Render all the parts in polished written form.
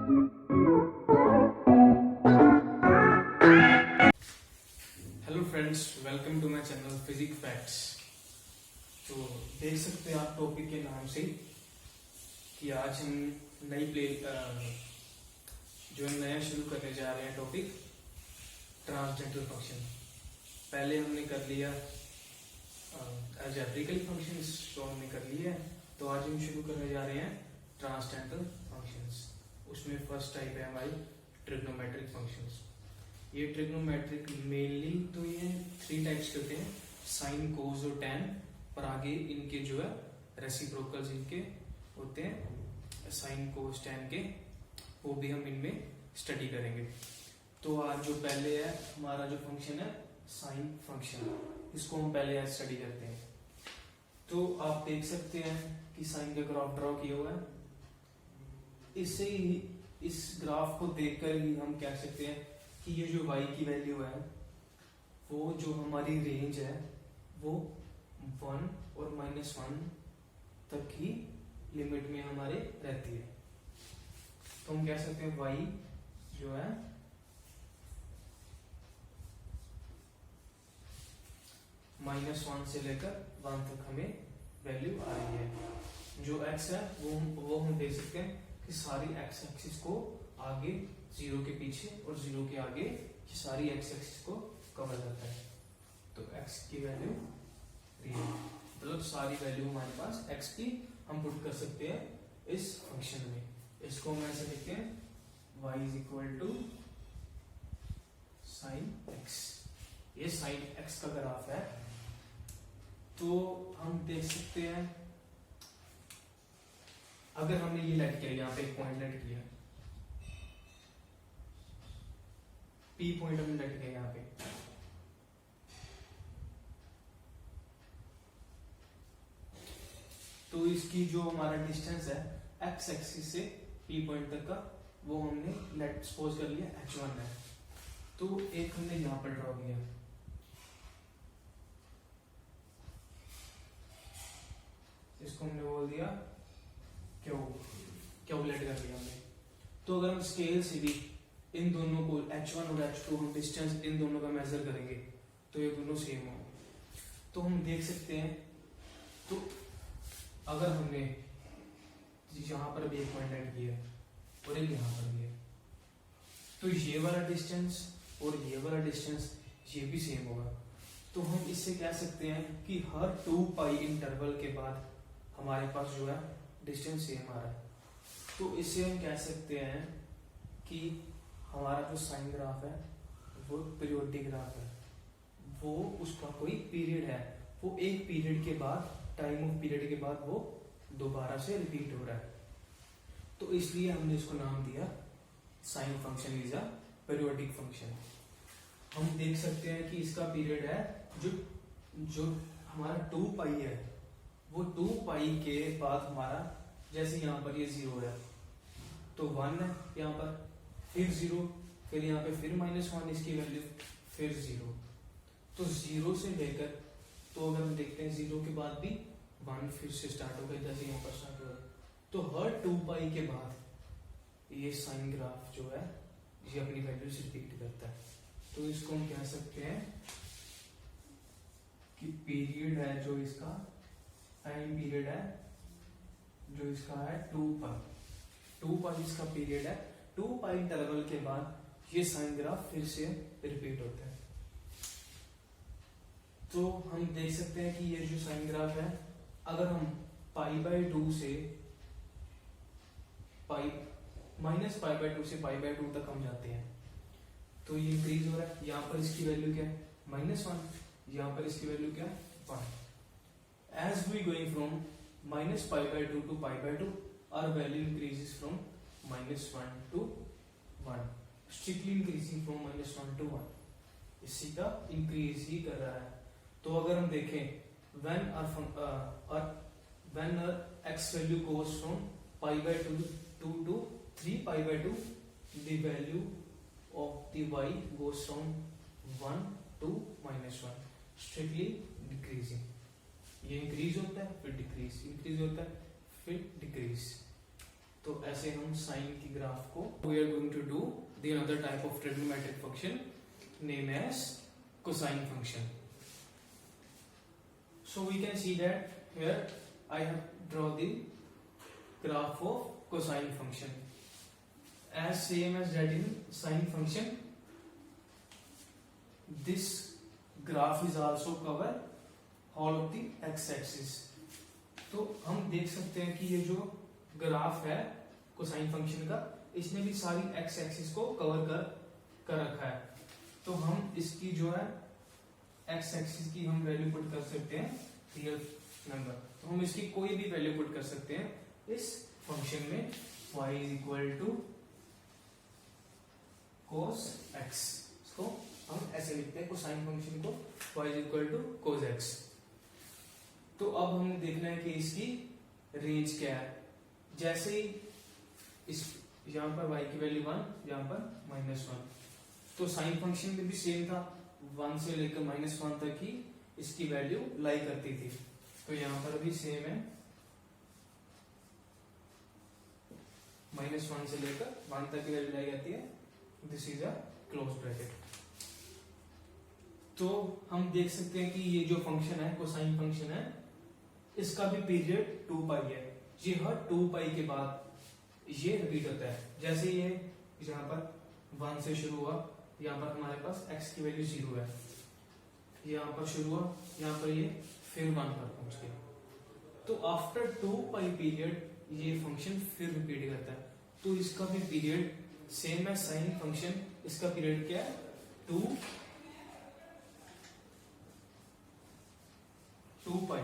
Hello friends, welcome to my channel physic facts. तो देख सकते हैं आप टॉपिक के नाम से कि आज हम नई जो नया शुरू करने जा रहे हैं टॉपिक ट्रांसडेंटल फंक्शन। पहले हमने कर लिया अलजेब्रिकल फंक्शंस, तो हमने कर लिया है। तो आज हम शुरू करने जा रहे हैं ट्रांसडेंटल फंक्शंस। उसमें फर्स्ट टाइप है हमारी ट्रिग्नोमेट्रिक फंक्शंस। ये ट्रिग्नोमेट्रिक मेनली तो ये 3 टाइप्स के होते हैं, साइन, कोस और टैन। और आगे इनके जो है रेसिप्रोकल्स इनके होते हैं, साइन, कोस, टैन के, वो भी हम इनमें स्टडी करेंगे। तो आज जो पहले है हमारा जो फंक्शन है साइन फंक्शन, इसको हम पहले आज स्टडी करते हैं। तो आप देख सकते हैं कि साइन का ग्राफ ड्रॉ किया हुआ है। इससे ही इस ग्राफ को देखकर ही हम कह सकते हैं कि ये जो y की वैल्यू है वो जो हमारी रेंज है वो 1 और -1 तक ही लिमिट में हमारे रहती है। तो हम कह सकते हैं y जो है -1 से लेकर 1 तक हमें वैल्यू आ रही है। जो x है वो हम देख सकते हैं कि सारी x एक्सिस को आगे 0 के पीछे और 0 के आगे ये सारी x एक्सिस को कवर करता है। तो x की वैल्यू रियल, मतलब सारी वैल्यू हमारे पास x की हम पुट कर सकते हैं इस फंक्शन में। इसको हम ऐसे लिखते हैं y = sin x। ये sin x का ग्राफ है। तो हम देख सकते हैं अगर हमने ये लेट किया, यहाँ पे एक पॉइंट लेट किया, P पॉइंट हमने लेट किया यहाँ पे, तो इसकी जो हमारा डिस्टेंस है x एक्सिस से P पॉइंट तक का वो हमने लेट सपोज कर लिया h1 है। तो एक हमने यहाँ पर ड्रॉ किया, इसको हमने बोल दिया क्यू लेट कर लिया हमने। तो अगर हम स्केल से भी इन दोनों को h1 और h2 हम डिस्टेंस इन दोनों का मेजर करेंगे तो ये दोनों सेम होंगे। तो हम देख सकते हैं, तो अगर हमने यहाँ पर भी एक पॉइंट ऐड किया और एक यहाँ पर भी है, तो ये वाला डिस्टेंस और ये वाला डिस्टेंस ये भी सेम होगा। तो हम इससे कह सकते हैं कि हर 2 पाई इंटरवल के बाद हमारे पास जो है डिस्टेंस सेम आ रहा है। तो इससे हम कह सकते हैं कि हमारा जो साइन ग्राफ है वो पीरियोडिक ग्राफ है, वो उसका कोई पीरियड है, वो एक पीरियड के बाद, टाइम ऑफ पीरियड के बाद वो दोबारा से रिपीट हो रहा है। तो इसलिए हमने इसको नाम दिया sign function is a periodic function. हम देख सकते हैं कि इसका पीरियड है जो हमारा 2 पाई है, वो 2 पाई के बाद हमारा, जैसे यहाँ पर ये 0 है तो 1 है यहाँ पर, फिर 0, फिर यहाँ पे फिर -1 इसकी वैल्यू, फिर 0। तो 0 से लेकर, तो अगर हम देखते हैं 0 के बाद भी 1 फिर से स्टार्ट हो गया, जैसे यहाँ पर स्टार्ट हो गया। तो हर 2 पाई के बाद ये साइन ग्राफ जो है ये अपनी वैल्यू से रिपीट करता है। तो इसको हम कह सकते हैं कि पीरियड है जो इसका, टाइम पीरियड है जो इसका है 2 पाई इसका पीरियड है। 2 पाई इंटरवल के बाद ये साइन ग्राफ फिर से रिपीट होता है। तो हम देख सकते हैं कि ये जो साइन ग्राफ है, अगर हम π/2 से -π/2 से π/2 तक हम जाते हैं तो ये इंक्रीज हो रहा है। यहाँ पर इसकी वैल्यू क्या है -1, यहाँ पर इसकी वैल्यू क्या है 1। As we going from -π/2 to π/2, our value increases from -1 to 1, strictly increasing from -1 to 1, इसी का इंक्रीज ही कर रहा है। तो अगर हम देखें when our x value goes from π/2 to 3π/2, the value of the y goes from 1 to -1, strictly decreasing। ये इंक्रीज होता है फिर डिक्रीज, इंक्रीज होता है फिर डिक्रीज। तो ऐसे हम साइन की ग्राफ को we are going to do the another type of trigonometric function name as cosine function. So we can see that here I have draw the graph of cosine function as same as that in sine function. This graph is also cover whole of the x-axis. तो हम देख सकते हैं कि ये जो graph है cosine function का, इसने भी सारी एक्स एक्सिस को कवर कर रखा है. तो हम इसकी जो है एक्स एक्सिस की हम वैल्यू पुट कर सकते हैं रियल नंबर. तो हम इसकी कोई भी वैल्यू पुट कर सकते हैं इस फंक्शन में. y is equal to cos x. इसको हम ऐसे लिखते हैं कोसाइन फंक्शन को y is equal to cos x. तो अब हमें देखना है कि इसकी रेंज क्या है. जैसे ही इस यहाँ पर y की वैल्यू 1, यहाँ पर -1, तो साइन फंक्शन में भी सेम था, 1 से लेकर -1 तक ही इसकी वैल्यू लाई करती थी. तो यहाँ पर भी सेम है, -1 से लेकर 1 तक की वैल्यू लाई करती है. This is a close bracket. तो हम देख सकते हैं कि ये जो फंक्शन है कोसाइन फंक्शन है, इसका भी पीरियड 2 पाई है. ये हर 2 पाई के बाद ये रिपीट होता है. जैसे ये यहाँ पर 1 से शुरू हुआ, यहाँ पर हमारे पास x की वैल्यू 0 है, यहाँ पर शुरू हुआ, यहाँ पर ये फिर 1 पर पहुंच गया. तो आफ्टर 2 पाई पीरियड ये फंक्शन फिर रिपीट करता है. तो इसका भी पीरियड सेम है साइन फंक्शन. इसका पीरियड क्या है 2 पाई.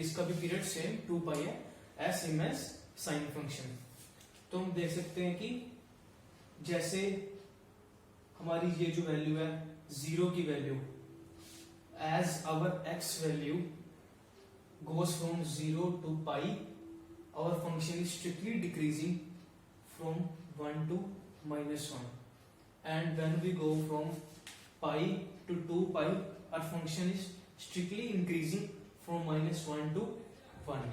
इसका भी पीरियड सेम 2 पाई है as same as sine function. तो हम देख सकते हैं कि जैसे हमारी ये जो वैल्यू है 0 की value, as our x value goes from 0 to pi, our function is strictly decreasing from 1 to -1, and when we go from pi to 2 pi, our function is strictly increasing from -1 to 1.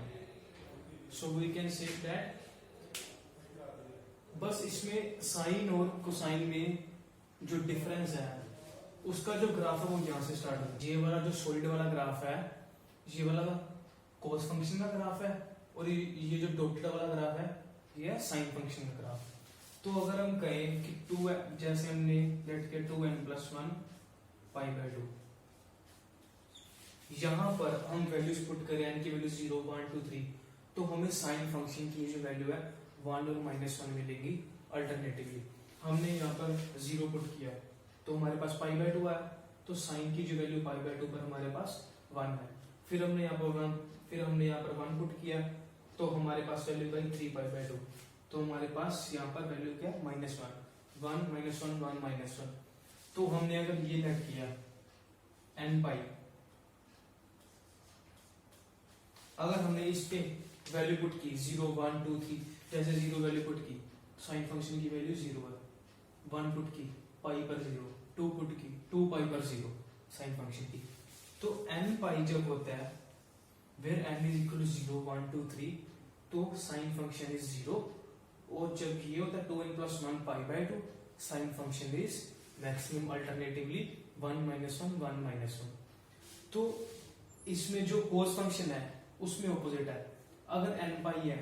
So we can say that बस इसमें sign और cosine में जो difference है उसका जो graph है वो यहाँ से स्टार्ट होता है. ये वाला जो सॉलिड वाला ग्राफ है, ये वाला cos फंक्शन का ग्राफ है, और ये जो डॉटेड वाला ग्राफ है ये है साइन फंक्शन का ग्राफ. तो अगर हम कहें कि 2, जैसे हमने लेट के 2n+1 π/2, यहाँ पर हम वैल्यूज पुट करें, n की वैल्यू 0, 1, 2, 3, तो हमें साइन फंक्शन की जो वैल्यू है 1 और -1 मिलेगी अल्टरनेटिवली. हमने यहाँ पर 0 पुट किया तो हमारे पास π/2 आया, तो साइन की जो वैल्यू π/2 पर हमारे पास 1 है. फिर हमने यहाँ पर 1 पुट किया तो हमारे पास वैल्यू आई 3π/2. तो हमारे पास यहाँ पर वैल्यू क्या है -1, 1 -1 1 -1. तो हमने अगर ये लेट किया n पाई, अगर हमने इस पे वैल्यू पुट की 0, 1, 2, 3, जैसे 0 वैल्यू पुट की, साइन फंक्शन की वैल्यू 0 है. 1 पुट की पाई पर 0, 2 पुट की 2 पाई पर 0 साइन फंक्शन की. तो n पाई जब होता है where n is equal to 0, 1, 2, 3, तो साइन फंक्शन इज 0. और जब ये होता है 2n+1 π/2, sine function is maximum alternatively 1 -1 1 -1. तो इसमें जो कोस फंक्शन है उसमें ऑपोजिट है. अगर n पाई है,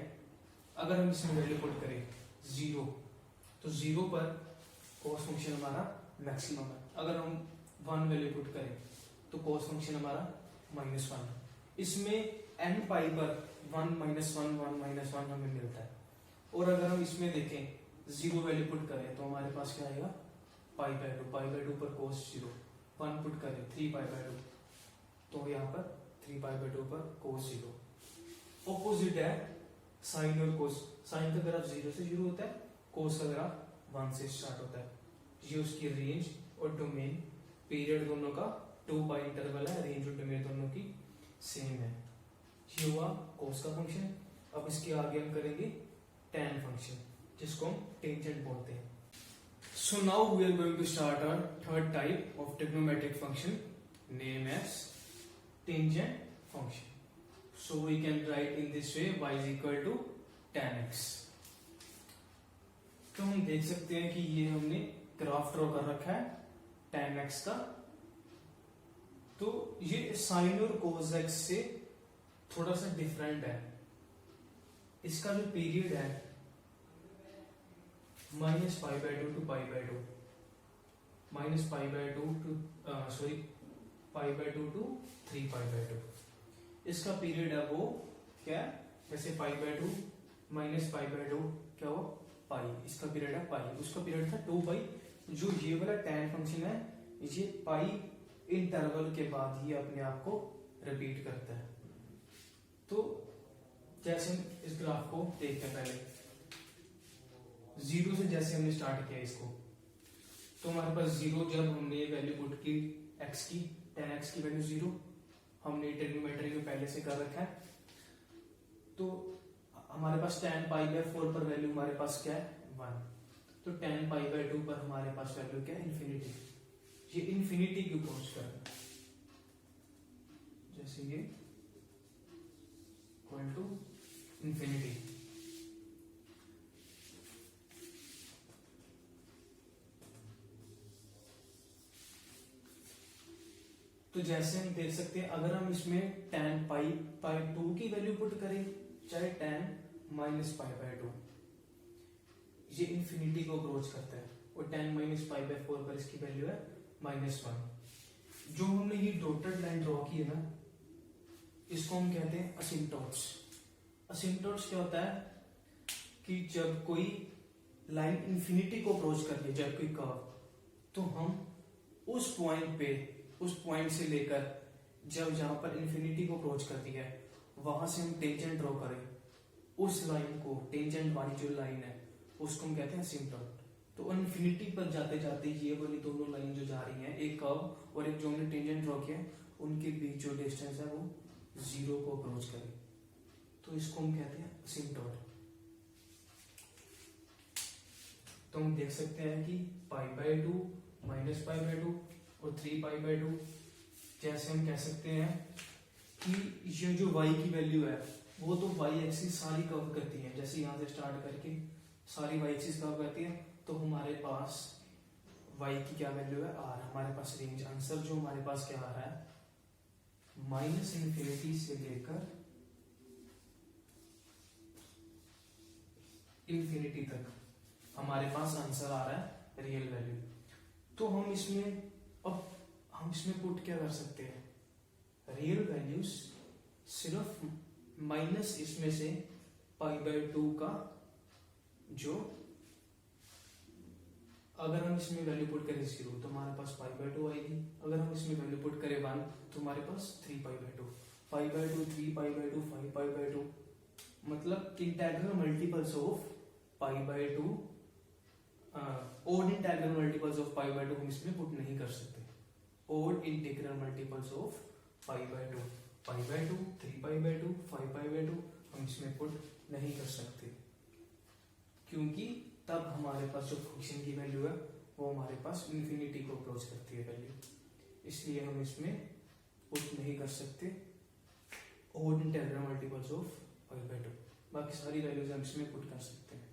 अगर हम इसमें वैल्यू पुट करें 0, तो 0 पर कोस फंक्शन हमारा मैक्सिमम है. अगर हम 1 वैल्यू पुट करें तो कोस फंक्शन हमारा -1 है. इसमें n पाई पर 1 -1 1 -1 हमें मिलता है. और अगर हम इसमें देखें 0 वैल्यू पुट करें तो हमारे पास क्या आएगा π/2 पर cos 0. 1 पुट करें 3π/2, तो यहाँ पर 3π/2 पर cos 0. ऑपोजिट है साइन और कोस. साइन का ग्राफ 0 से शुरू होता है, कोस का ग्राफ 1 से स्टार्ट होता है. ये उसकी रेंज और डोमेन, पीरियड दोनों का 2 पाई इंटरवल है, रेंज और डोमेन दोनों की सेम है. ये हुआ कोस का फंक्शन. अब इसके आगे हम करेंगे tan फंक्शन, जिसको हम टेंजेंट बोलते हैं. So now we are going to start our third type of trigonometric function named as tangent function. So we can write in this way: y is equal to tan x. हम देख सकते हैं कि ये हमने graph draw कर रखा है tan x का, तो ये साइन और cos x से थोड़ा सा डिफरेंट है। इसका जो पीरियड है -π/2 to π/2, -π/2 to π/2 to 3π/2। इसका पीरियड है वो क्या है, जैसे π/2 -π/2 क्या हो पाई, इसका पीरियड है पाई, उसका पीरियड था 2π। जो ये वाला tan फंक्शन है ये पाई इंटरवल के बाद ही अपने आप को रिपीट करता है। तो जैसे हम इस ग्राफ को देखते हैं, पहले 0 से जैसे हमने स्टार्ट किया इसको, तो हमारे पास 0 जब हमने ये वैल्यू पुट की x की, tan x की वैल्यू 0 हमने ट्रिग्नोमेट्री में पहले से कर रखा है। तो हमारे पास tan π/4 पर वैल्यू हमारे पास क्या है 1, तो tan π/2 पर हमारे पास वैल्यू क्या है इन्फिनिटी। ये इन्फिनिटी की अप्रोच कर रहा है, जैसे ये इक्वल टू इन्फिनिटी। तो जैसे हम देख सकते हैं, अगर हम इसमें tan π/2 की वैल्यू पुट करें, चाहे tan -π/2, ये इन्फिनिटी को अप्रोच करता है, और tan -π/4 पर इसकी वैल्यू है -1। जो हमने ये डॉटेड लाइन ड्रॉ की है ना, इसको हम कहते हैं असिम्प्टोट्स। असिम्प्टोट्स क्या होता है कि जब कोई लाइन इन्फिनिटी को अप्रोच करती है, जब कोई कर्व, तो हम उस पॉइंट से लेकर जब जहां पर इन्फिनिटी को अप्रोच करती है वहां से हम टेंजेंट ड्रॉ करें, उस लाइन को, टेंजेंट वाली जो लाइन है उसको हम कहते हैं असिम्प्टोट। तो इन्फिनिटी पर जाते जाते ये वाली दोनों लाइन जो जा रही हैं, एक कर्व और एक जो हमने टेंजेंट ड्रॉ किया है, उनके बीच जो डिस्टेंस है वो 0 को अप्रोच करे, तो इसको हम कहते हैं असिम्प्टोट। तो हम देख सकते हैं कि π/2 -π/2 और 3π/2, जैसे हम कह सकते हैं कि ये जो y की वैल्यू है वो तो y एक्सिस सारी कवर करती है, जैसे यहां से स्टार्ट करके सारी y एक्सिस कवर करती है। तो हमारे पास y की क्या वैल्यू है r, हमारे पास रेंज आंसर जो हमारे पास क्या आ रहा है -∞ से लेकर इन्फिनिटी तक हमारे पास आंसर आ रहा है रियल वैल्यू। तो हम इसमें पुट क्या कर सकते हैं, रियल वैल्यूज सिर्फ माइनस इसमें से π/2 का, जो अगर हम इसमें वैल्यू पुट करें 0 तो हमारे पास π/2 आएगी, अगर हम इसमें वैल्यू पुट करें 1 तो हमारे पास 3π/2, π/2 3π/2 5π/2, मतलब integral multiples of π/2, odd integral multiples of π/2 हम इसमें पुट नहीं कर सकते। ओड इंटीग्रल मल्टीपल्स ऑफ π/2, 3π/2 5π/2 हम इसमें पुट नहीं कर सकते, क्योंकि तब हमारे पास जो फंक्शन की वैल्यू है वो हमारे पास इन्फिनिटी को अप्रोच करती है वैल्यू, इसलिए हम इसमें पुट नहीं कर सकते ओड इंटीग्रल मल्टीपल्स ऑफ π/2। बाकी सारी वैल्यूज हम इसमें पुट कर सकते हैं।